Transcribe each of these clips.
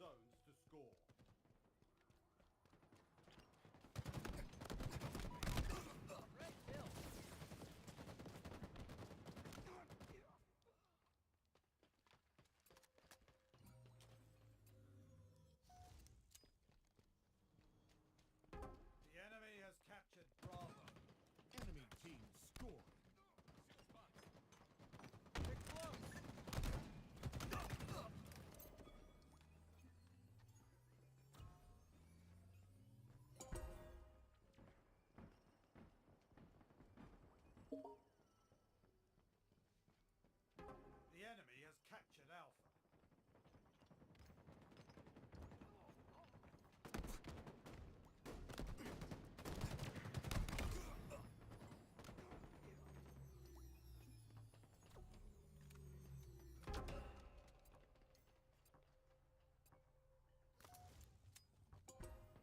zones to score. Red kill. The enemy has captured Bravo. Enemy team scoring. Get close. The enemy has captured Alpha.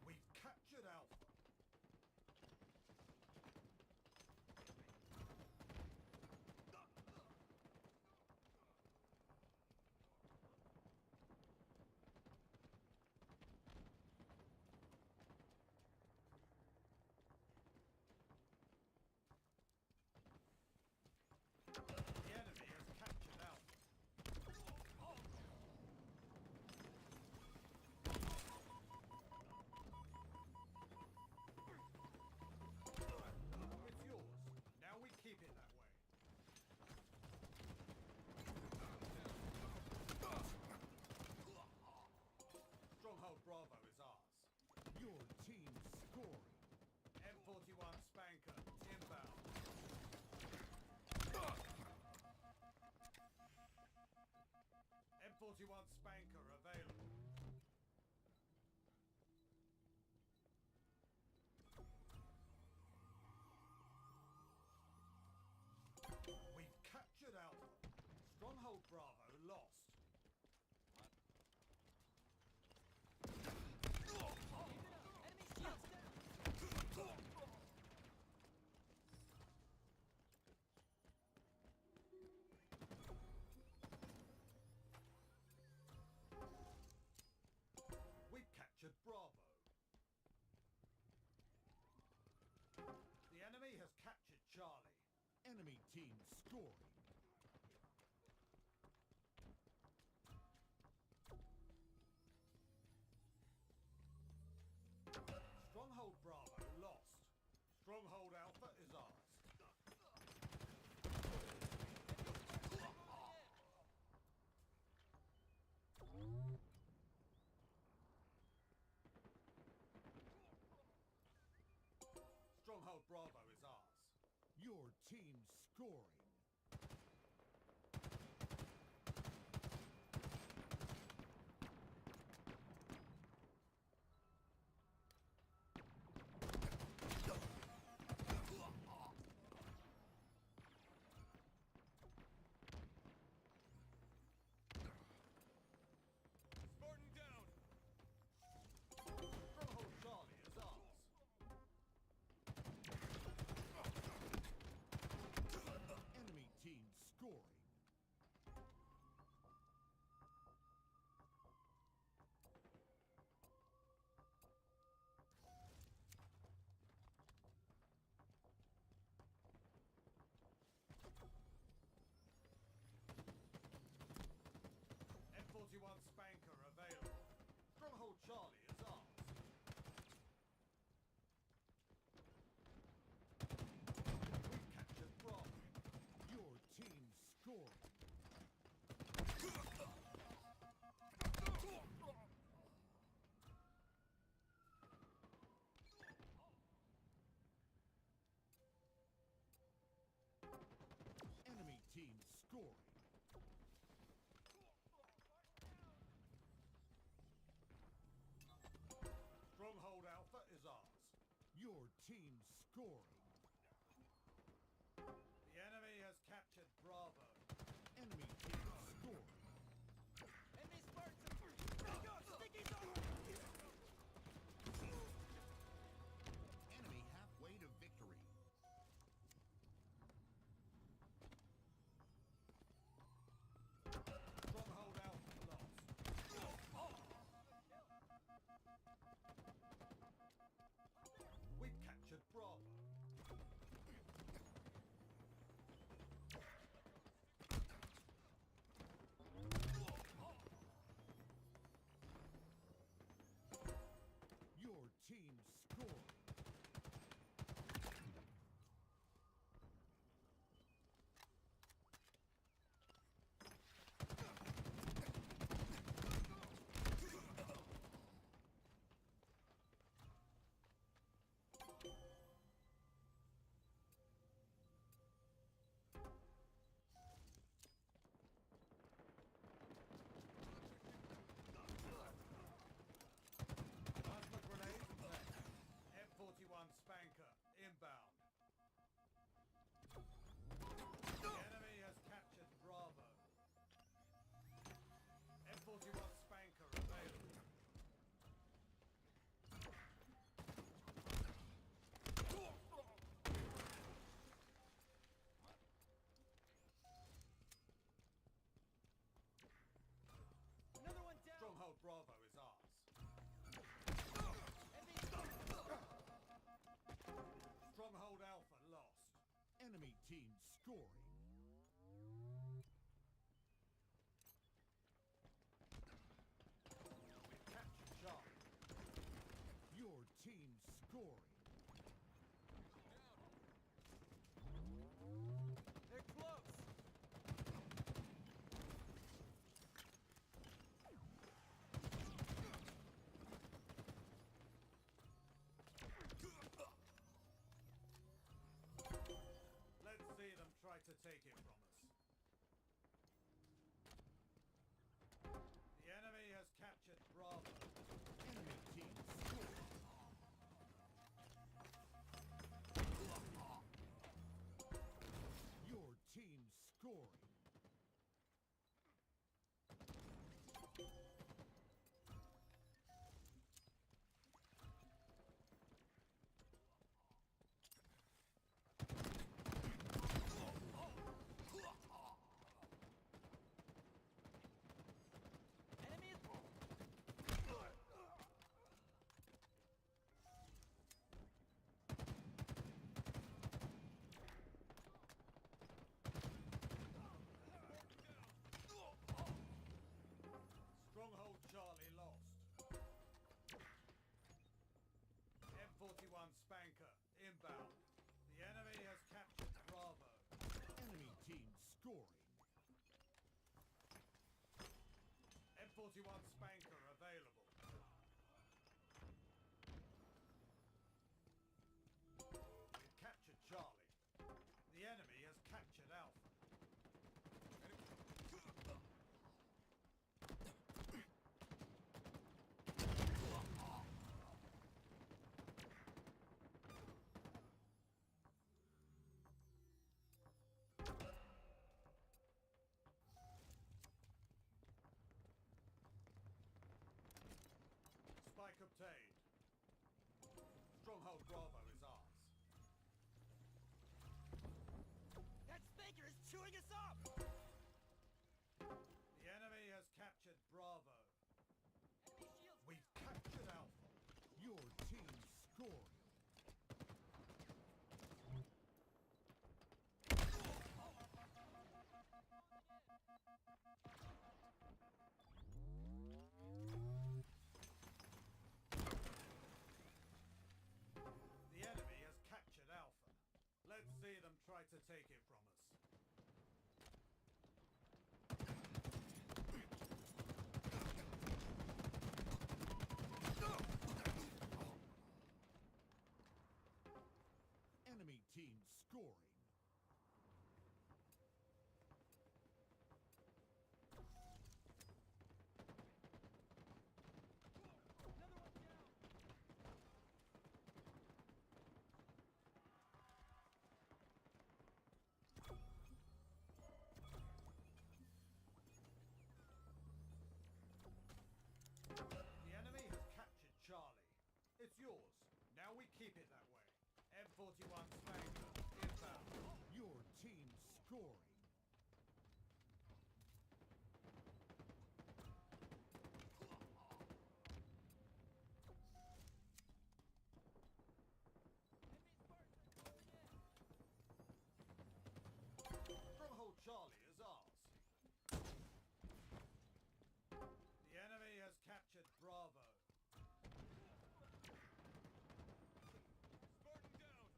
We've captured Alpha. The enemy has captured Alpha. It's yours. Now we keep it that way. Stronghold Bravo is ours. Your team scoring. M41 Spanker inbound. M41 Spanker available. We've captured Alpha. Stronghold Bravo lost. Keep it up. Enemy shields down. We've captured Bravo. The enemy has captured Charlie. Enemy team scoring. Stronghold Bravo lost. Stronghold Alpha is ours. Stronghold Bravo is ours. Your team scoring. Spartan down! Stronghold Charlie is ours. Enemy team scoring. M41 Spanker available. Stronghold Charlie is ours. We've captured Bravo. Your team scoring. Enemy team scoring. Stronghold Alpha is ours. Your team scoring. The enemy has captured Bravo. Enemy team scoring. Enemy Spartans. There you go. Sticky zone. Enemy halfway to victory. Stronghold Alpha lost. scoring. We've captured Charlie. Your team scoring. They're close. Let's see them try to take it from us. The enemy has captured Bravo. Enemy team scoring. Your team scoring. Enemy is... Stronghold Charlie lost. M41 Spanker inbound. The enemy has captured Bravo. Enemy team scoring. M41 Spanker available. We've captured Charlie. The enemy has captured Alpha. Spike obtained. Stronghold Bravo is ours. That spanker is chewing us up! The enemy has captured Bravo. Enemy shields... We've captured Alpha. Your team scoring. The enemy has captured Alpha. Let's see them try to take it from us. Enemy team scoring. Another one down! The enemy has captured Charlie. It's yours. Now we keep it that way. M41 Spanker inbound. Your team scoring. Enemy Spartans are closing in! Stronghold Charlie is ours. The enemy has captured Bravo. Spartan down!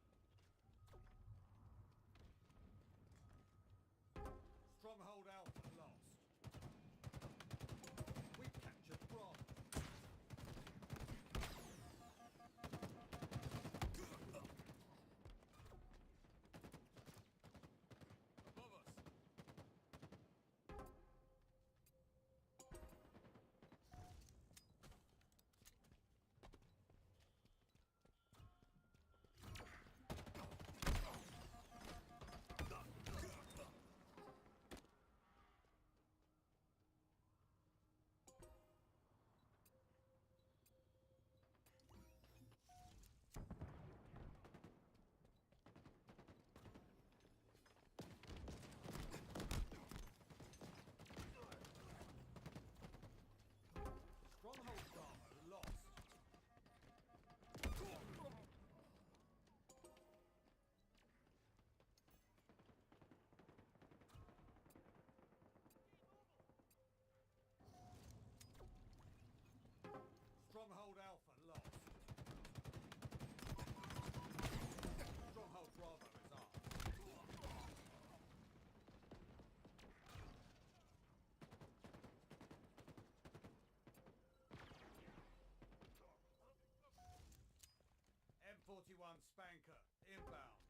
M41 Spanker, inbound.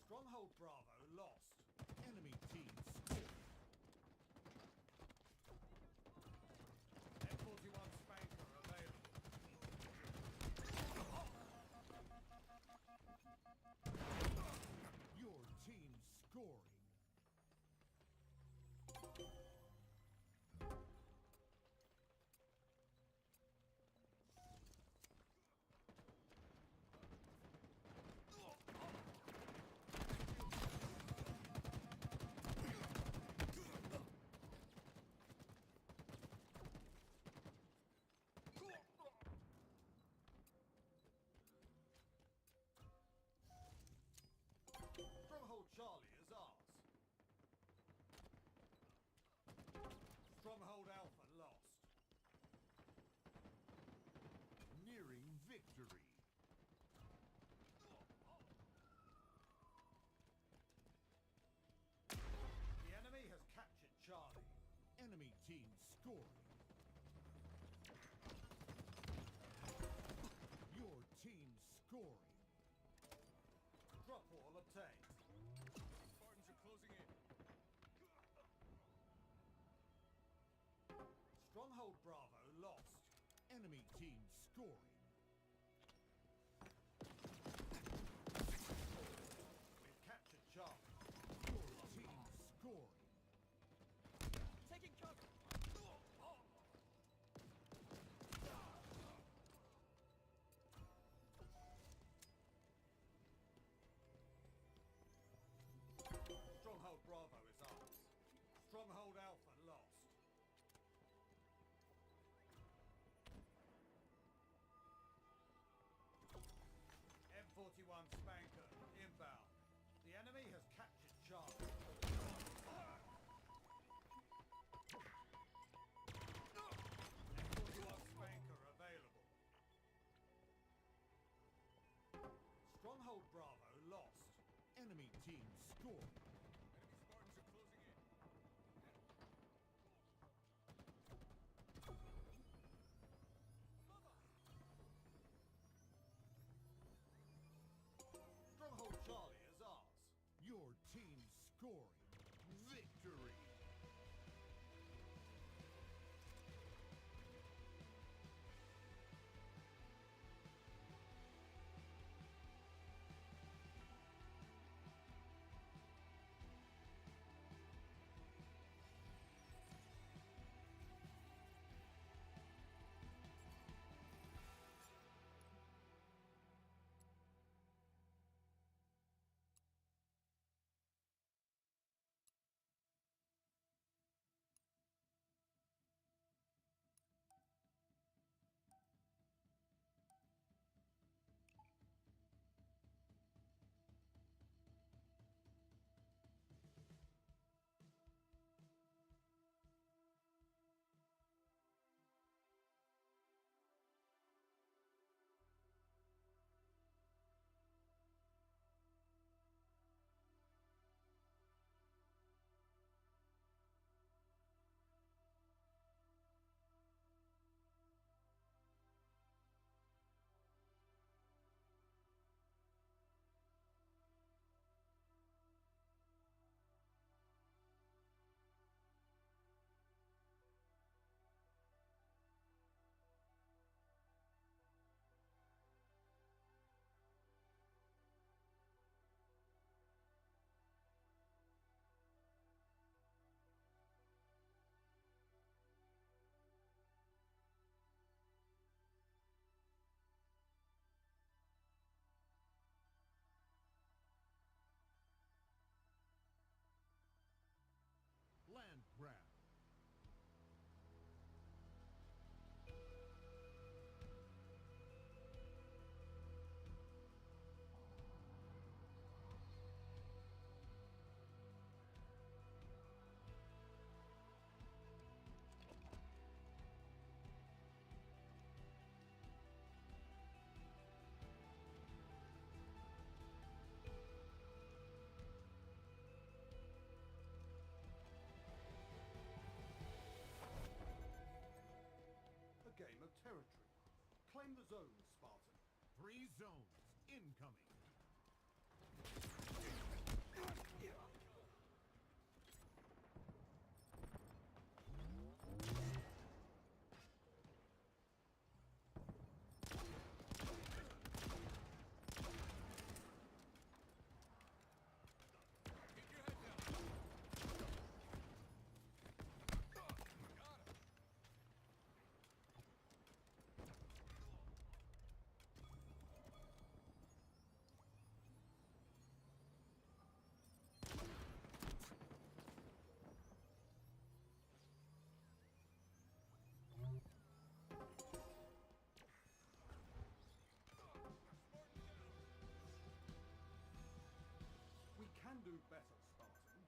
Stronghold Bravo lost. Enemy team scored. M41 Spanker available. Your team scoring. Stronghold Charlie is ours. Stronghold Alpha lost. Nearing victory. The enemy has captured Charlie. Enemy team scoring. Your team scoring. Drop wall obtained. Spartans are closing in. Stronghold Bravo lost. Enemy team scoring. We've captured Charlie. Your team scoring. Taking cover. Stronghold Bravo is ours. Stronghold Alpha lost. M41 Spanker, inbound. The enemy has captured Charlie. M41 Spanker available. Stronghold Bravo lost. Enemy team scoring. Enemy Spartans are closing in. Stronghold Charlie is ours. Your team scoring. Victory. Land grab. A game of territory. Claim the zone, Spartan. 3 zones. incoming. Keep your head down. Got him. We can do better, Spartan.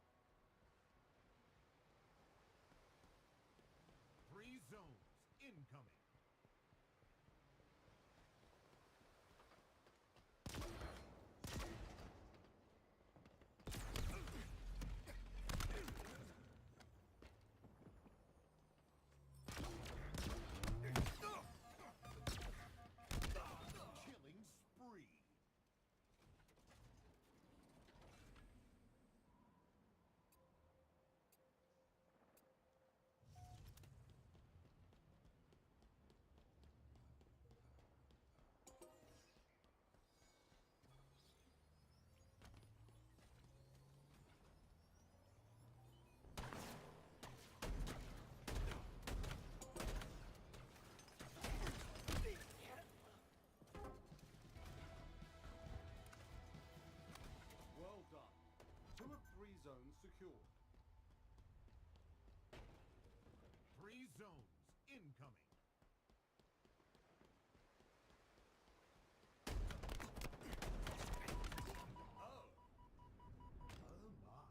3 zones incoming. Killing spree. Well done. 2 of 3 zones secured. 3 zones incoming. Oh. Oh my.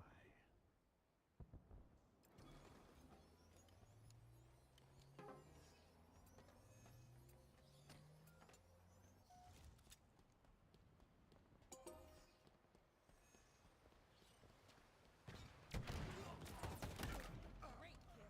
Great kill.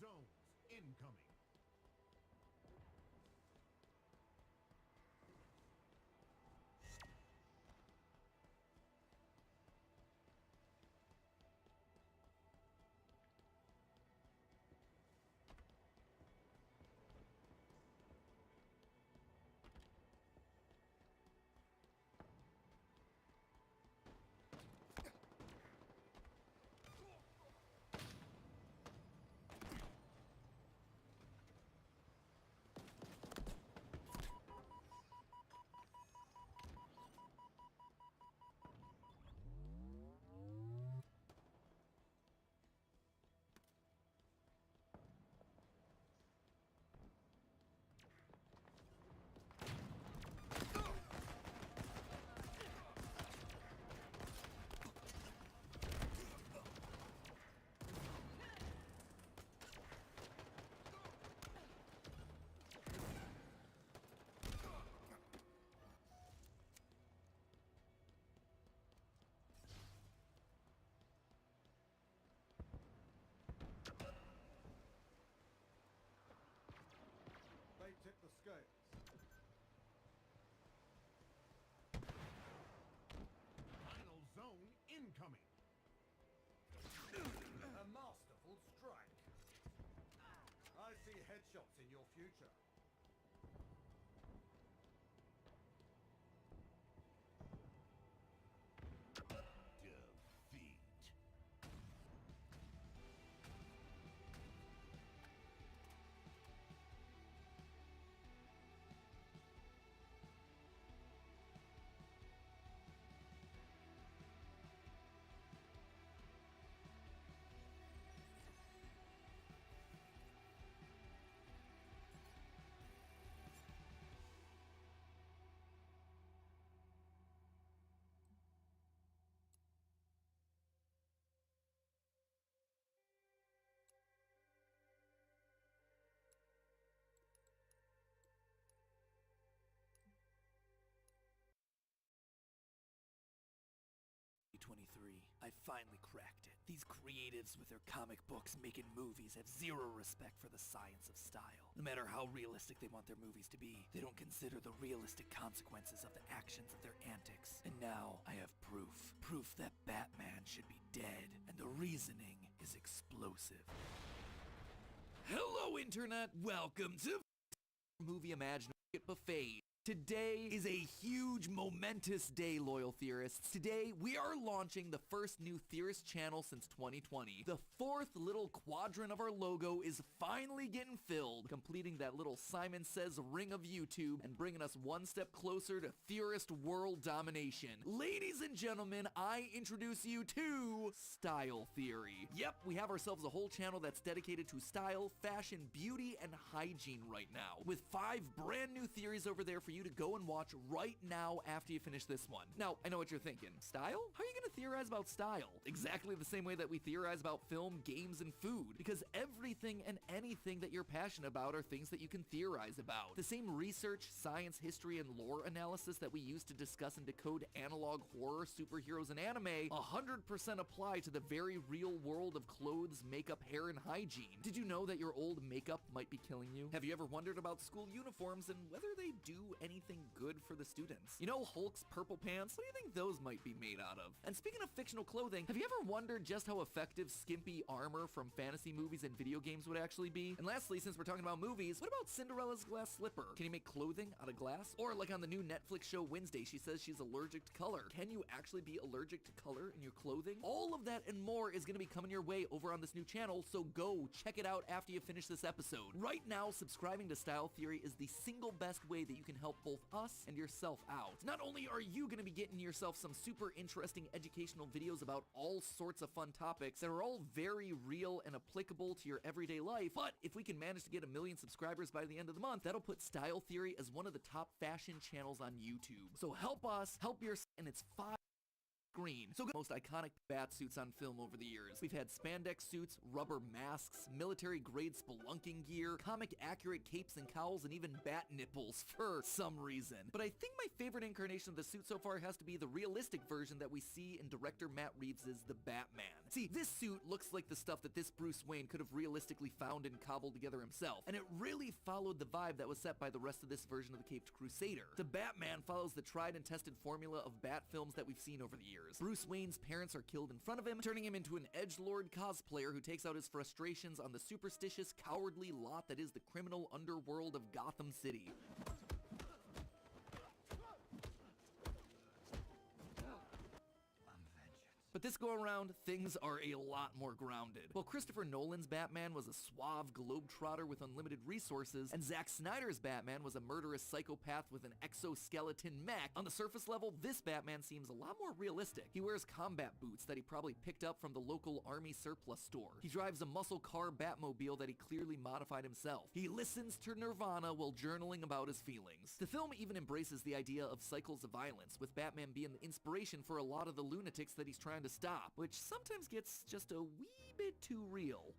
zones incoming. They tip the scales. Final zone incoming. A masterful strike. I see headshots in your future. Defeat. I finally cracked it. These creatives with their comic books making movies have zero respect for the science of style. No matter how realistic they want their movies to be, they don't consider the realistic consequences of the actions of their antics. And now I have proof. Proof that Batman should be dead, and the reasoning is explosive. Hello, Internet! Welcome to Movie Imaginary Buffet. Today is a huge, momentous day, loyal theorists. Today, we are launching the first new theorist channel since 2020. The fourth little quadrant of our logo is finally getting filled, completing that little Simon Says ring of YouTube and bringing us one step closer to theorist world domination. Ladies and gentlemen, I introduce you to Style Theory. Yep, we have ourselves a whole channel that's dedicated to style, fashion, beauty, and hygiene right now, with 5 brand new theories over there for you to go and watch right now after you finish this one. Now, I know what you're thinking. Style? How are you gonna theorize about style? Exactly the same way that we theorize about film, games, and food, because everything and anything that you're passionate about are things that you can theorize about. The same research, science, history, and lore analysis that we use to discuss and decode analog horror, superheroes, and anime 100% apply to the very real world of clothes, makeup, hair, and hygiene. Did you know that your old makeup might be killing you? Have you ever wondered about school uniforms and whether they do anything good for the students? You know Hulk's purple pants? What do you think those might be made out of? And speaking of fictional clothing, have you ever wondered just how effective skimpy armor from fantasy movies and video games would actually be? And lastly, since we're talking about movies, what about Cinderella's glass slipper? Can you make clothing out of glass? Or like on the new Netflix show Wednesday, she says she's allergic to color. Can you actually be allergic to color in your clothing? All of that and more is going to be coming your way over on this new channel, so go check it out after you finish this episode. Right now, subscribing to Style Theory is the single best way that you can help both us and yourself out. Not only are you going to be getting yourself some super interesting educational videos about all sorts of fun topics that are all very real and applicable to your everyday life, but if we can manage to get 1 million subscribers by the end of the month, that'll put Style Theory as one of the top fashion channels on YouTube. So help us, help yourself, and it's 5 screen. So most iconic bat suits on film over the years. We've had spandex suits, rubber masks, military-grade spelunking gear, comic-accurate capes and cowls, and even bat nipples for some reason. But I think my favorite incarnation of the suit so far has to be the realistic version that we see in director Matt Reeves' The Batman. See, this suit looks like the stuff that this Bruce Wayne could have realistically found and cobbled together himself, and it really followed the vibe that was set by the rest of this version of the Caped Crusader. The Batman follows the tried and tested formula of Bat films that we've seen over the years. Bruce Wayne's parents are killed in front of him, turning him into an edgelord cosplayer who takes out his frustrations on the superstitious, cowardly lot that is the criminal underworld of Gotham City. But this go around, things are a lot more grounded. While Christopher Nolan's Batman was a suave globetrotter with unlimited resources, and Zack Snyder's Batman was a murderous psychopath with an exoskeleton mech, on the surface level, this Batman seems a lot more realistic. He wears combat boots that he probably picked up from the local army surplus store. He drives a muscle car Batmobile that he clearly modified himself. He listens to Nirvana while journaling about his feelings. The film even embraces the idea of cycles of violence, with Batman being the inspiration for a lot of the lunatics that he's trying to stop, which sometimes gets just a wee bit too real.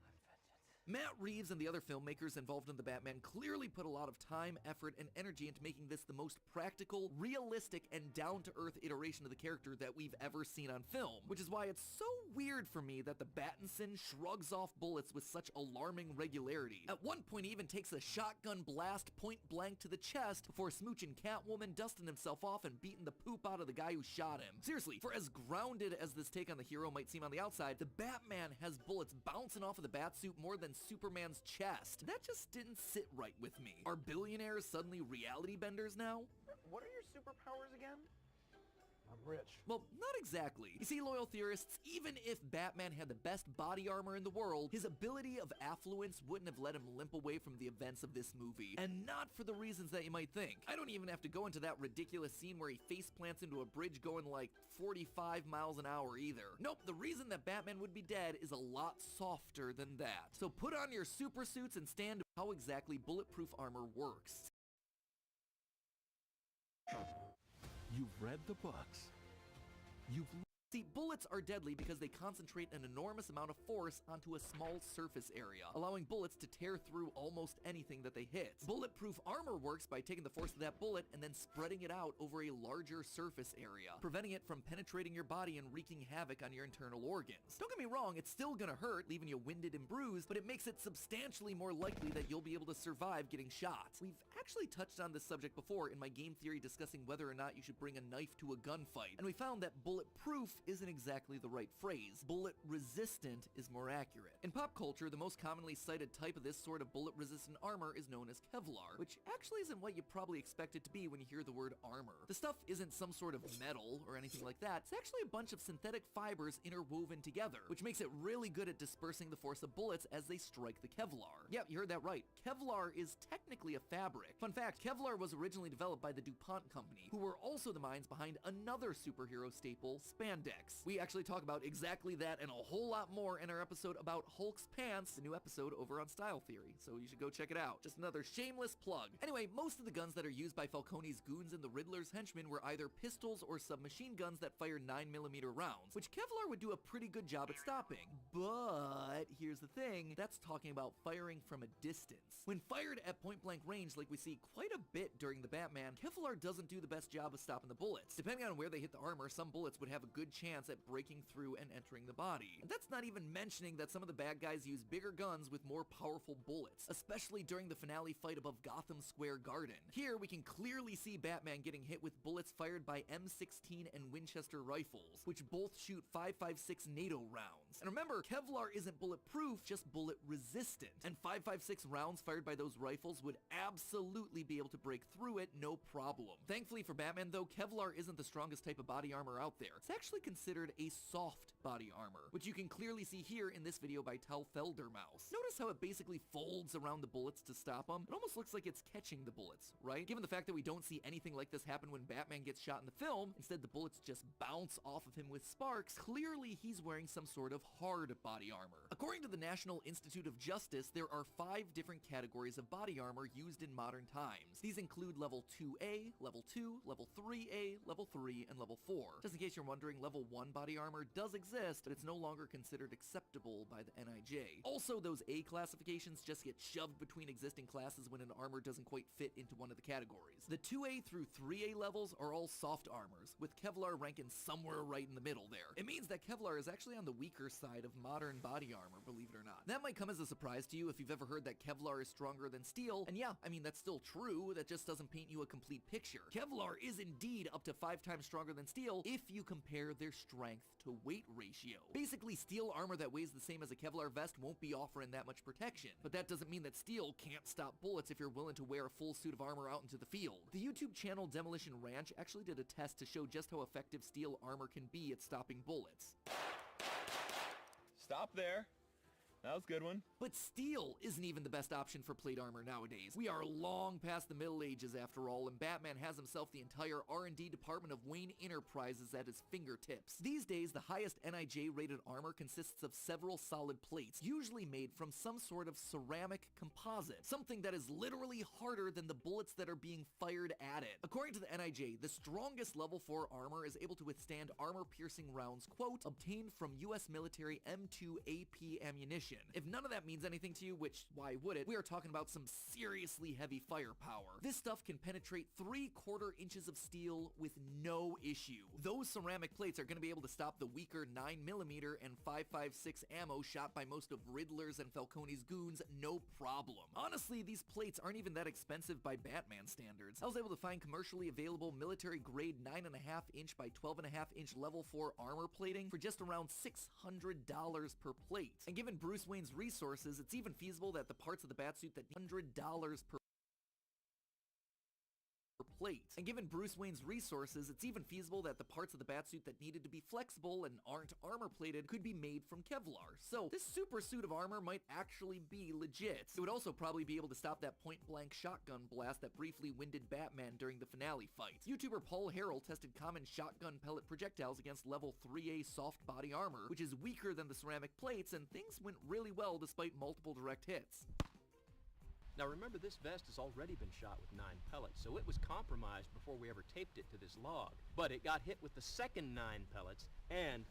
Matt Reeves and the other filmmakers involved in The Batman clearly put a lot of time, effort, and energy into making this the most practical, realistic, and down-to-earth iteration of the character that we've ever seen on film, which is why it's so weird for me that the Battinson shrugs off bullets with such alarming regularity. At one point he even takes a shotgun blast point blank to the chest before smooching Catwoman, dusting himself off, and beating the poop out of the guy who shot him. Seriously, for as grounded as this take on the hero might seem on the outside, the Batman has bullets bouncing off of the Batsuit more than Superman's chest. That just didn't sit right with me. Are billionaires suddenly reality benders now? What are your superpowers again? I'm rich. Well, not exactly. You see, loyal theorists, even if Batman had the best body armor in the world, his ability of affluence wouldn't have let him limp away from the events of this movie. And not for the reasons that you might think. I don't even have to go into that ridiculous scene where he face plants into a bridge going like 45 miles an hour either. Nope, the reason that Batman would be dead is a lot softer than that. So put on your super suits and stand how exactly bulletproof armor works. You've read the books. See, bullets are deadly because they concentrate an enormous amount of force onto a small surface area, allowing bullets to tear through almost anything that they hit. Bulletproof armor works by taking the force of that bullet and then spreading it out over a larger surface area, preventing it from penetrating your body and wreaking havoc on your internal organs. Don't get me wrong, it's still gonna hurt, leaving you winded and bruised, but it makes it substantially more likely that you'll be able to survive getting shot. We've actually touched on this subject before in my game theory discussing whether or not you should bring a knife to a gunfight, and we found that bulletproof isn't exactly the right phrase. Bullet resistant is more accurate. In pop culture, the most commonly cited type of this sort of bullet resistant armor is known as Kevlar, which actually isn't what you probably expect it to be when you hear the word armor. The stuff isn't some sort of metal or anything like that. It's actually a bunch of synthetic fibers interwoven together, which makes it really good at dispersing the force of bullets as they strike the Kevlar. Yep, you heard that right. Kevlar is technically a fabric. Fun fact, Kevlar was originally developed by the DuPont company, who were also the minds behind another superhero staple, spandex. We actually talk about exactly that and a whole lot more in our episode about Hulk's pants, the new episode over on Style Theory, so you should go check it out. Just another shameless plug. Anyway, most of the guns that are used by Falcone's goons and the Riddler's henchmen were either pistols or submachine guns that fire 9mm rounds, which Kevlar would do a pretty good job at stopping. But here's the thing, that's talking about firing from a distance. When fired at point-blank range, like we see quite a bit during the Batman, Kevlar doesn't do the best job of stopping the bullets. Depending on where they hit the armor, some bullets would have a good chance at breaking through and entering the body. And that's not even mentioning that some of the bad guys use bigger guns with more powerful bullets, especially during the finale fight above Gotham Square Garden. Here, we can clearly see Batman getting hit with bullets fired by M16 and Winchester rifles, which both shoot 5.56 NATO rounds. And remember, Kevlar isn't bulletproof, just bullet resistant. And 5.56 rounds fired by those rifles would absolutely be able to break through it, no problem. Thankfully for Batman though, Kevlar isn't the strongest type of body armor out there. It's actually considered a soft body armor, which you can clearly see here in this video by Tal Feldermaus. Notice how it basically folds around the bullets to stop them? It almost looks like it's catching the bullets, right? Given the fact that we don't see anything like this happen when Batman gets shot in the film, instead the bullets just bounce off of him with sparks, clearly he's wearing some sort of hard body armor. According to the National Institute of Justice, there are 5 different categories of body armor used in modern times. These include level 2A, level 2, level 3A, level 3, and level 4. Just in case you're wondering, level level 1 body armor does exist, but it's no longer considered acceptable by the NIJ. Also, those A classifications just get shoved between existing classes when an armor doesn't quite fit into one of the categories. The 2A through 3A levels are all soft armors, with Kevlar ranking somewhere right in the middle there. It means that Kevlar is actually on the weaker side of modern body armor, believe it or not. That might come as a surprise to you if you've ever heard that Kevlar is stronger than steel, and yeah, I mean, that's still true, that just doesn't paint you a complete picture. Kevlar is indeed up to 5 times stronger than steel if you compare their strength to weight ratio. Basically, steel armor that weighs the same as a Kevlar vest won't be offering that much protection, but that doesn't mean that steel can't stop bullets if you're willing to wear a full suit of armor out into the field. The YouTube channel Demolition Ranch actually did a test to show just how effective steel armor can be at stopping bullets. Stop there. That was a good one. But steel isn't even the best option for plate armor nowadays. We are long past the Middle Ages after all, and Batman has himself the entire R&D department of Wayne Enterprises at his fingertips. These days, the highest NIJ rated armor consists of several solid plates, usually made from some sort of ceramic composite, something that is literally harder than the bullets that are being fired at it. According to the NIJ, the strongest level 4 armor is able to withstand armor-piercing rounds, quote, obtained from US military M2 AP ammunition. If none of that means anything to you, which why would it, we are talking about some seriously heavy firepower. This stuff can penetrate 3/4 inches of steel with no issue. Those ceramic plates are going to be able to stop the weaker 9mm and 5.56 ammo shot by most of Riddler's and Falcone's goons, no problem. Honestly, these plates aren't even that expensive by Batman standards. I was able to find commercially available military grade 9.5 inch by 12.5 inch level 4 armor plating for just around $600 per plate. And given Bruce Wayne's resources, it's even feasible that the parts of the Batsuit that $100 per plate. And given Bruce Wayne's resources, it's even feasible that the parts of the Batsuit that needed to be flexible and aren't armor-plated could be made from Kevlar. So this super suit of armor might actually be legit. It would also probably be able to stop that point-blank shotgun blast that briefly winded Batman during the finale fight. YouTuber Paul Harrell tested common shotgun pellet projectiles against level 3A soft body armor, which is weaker than the ceramic plates, and things went really well despite multiple direct hits. Now remember, this vest has already been shot with 9 pellets, so it was compromised before we ever taped it to this log. But it got hit with the second 9 pellets and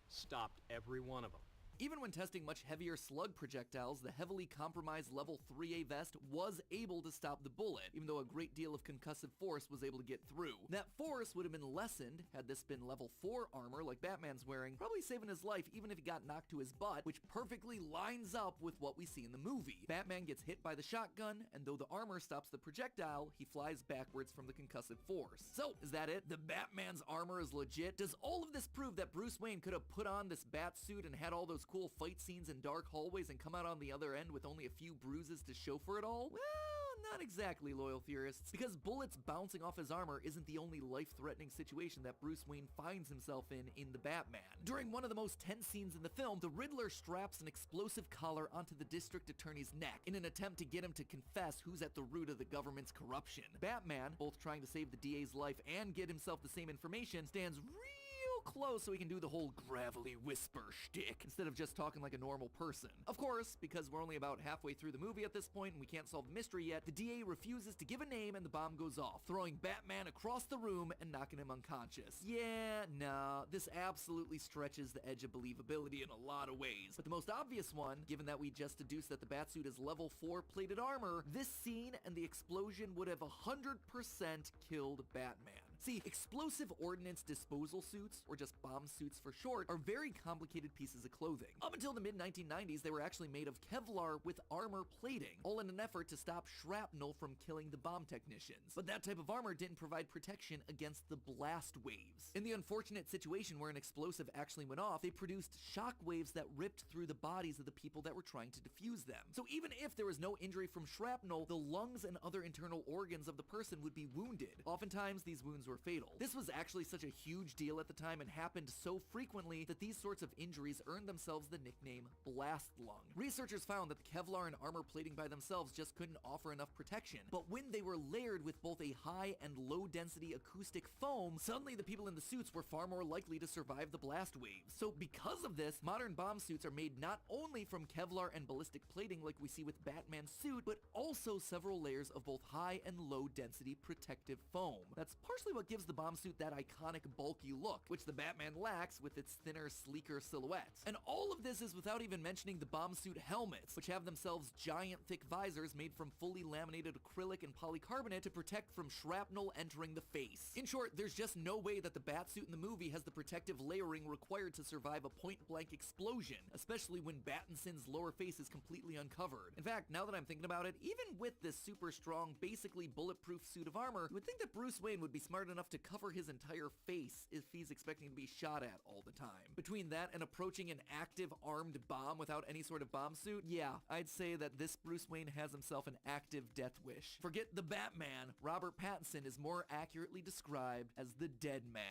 stopped every one of them. Even when testing much heavier slug projectiles, the heavily compromised level 3A vest was able to stop the bullet, even though a great deal of concussive force was able to get through. That force would have been lessened had this been level 4 armor like Batman's wearing, probably saving his life even if he got knocked to his butt, which perfectly lines up with what we see in the movie. Batman gets hit by the shotgun, and though the armor stops the projectile, he flies backwards from the concussive force. So, is that it? The Batman's armor is legit? Does all of this prove that Bruce Wayne could have put on this bat suit and had all those cool fight scenes in dark hallways and come out on the other end with only a few bruises to show for it all? Well, not exactly, loyal theorists, because bullets bouncing off his armor isn't the only life-threatening situation that Bruce Wayne finds himself in the Batman. During one of the most tense scenes in the film, the Riddler straps an explosive collar onto the district attorney's neck in an attempt to get him to confess who's at the root of the government's corruption. Batman, both trying to save the DA's life and get himself the same information, stands real close so he can do the whole gravelly whisper shtick instead of just talking like a normal person. Of course, because we're only about halfway through the movie at this point and we can't solve the mystery yet, the DA refuses to give a name and the bomb goes off, throwing Batman across the room and knocking him unconscious. Yeah, nah, this absolutely stretches the edge of believability in a lot of ways. But the most obvious one, given that we just deduced that the Batsuit is level 4 plated armor, this scene and the explosion would have 100% killed Batman. See, explosive ordnance disposal suits, or just bomb suits for short, are very complicated pieces of clothing. Up until the mid-1990s, they were actually made of Kevlar with armor plating, all in an effort to stop shrapnel from killing the bomb technicians. But that type of armor didn't provide protection against the blast waves. In the unfortunate situation where an explosive actually went off, they produced shock waves that ripped through the bodies of the people that were trying to defuse them. So even if there was no injury from shrapnel, the lungs and other internal organs of the person would be wounded. Oftentimes, these wounds were fatal. This was actually such a huge deal at the time and happened so frequently that these sorts of injuries earned themselves the nickname blast lung. Researchers found that the Kevlar and armor plating by themselves just couldn't offer enough protection, but when they were layered with both a high and low density acoustic foam, suddenly the people in the suits were far more likely to survive the blast waves. So because of this, modern bomb suits are made not only from Kevlar and ballistic plating like we see with Batman's suit, but also several layers of both high and low density protective foam. That's partially what what gives the bomb suit that iconic bulky look, which the Batman lacks with its thinner, sleeker silhouette. And all of this is without even mentioning the bomb suit helmets, which have themselves giant thick visors made from fully laminated acrylic and polycarbonate to protect from shrapnel entering the face. In short, there's just no way that the Batsuit in the movie has the protective layering required to survive a point-blank explosion, especially when Battinson's lower face is completely uncovered. In fact, now that I'm thinking about it, even with this super strong, basically bulletproof suit of armor, you would think that Bruce Wayne would be smart enough to cover his entire face if he's expecting to be shot at all the time. Between that and approaching an active armed bomb without any sort of bomb suit, yeah, I'd say that this Bruce Wayne has himself an active death wish. Forget the Batman, Robert Pattinson is more accurately described as the Dead Man.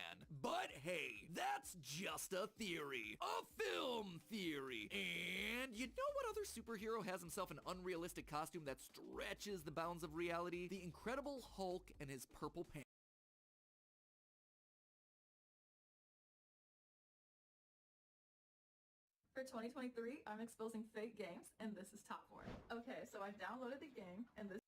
But hey, that's just a theory. A film theory. And you know what other superhero has himself an unrealistic costume that stretches the bounds of reality? The Incredible Hulk and his purple pants. For 2023, I'm exposing fake games, and this is top 4. Okay, so I downloaded the game, and this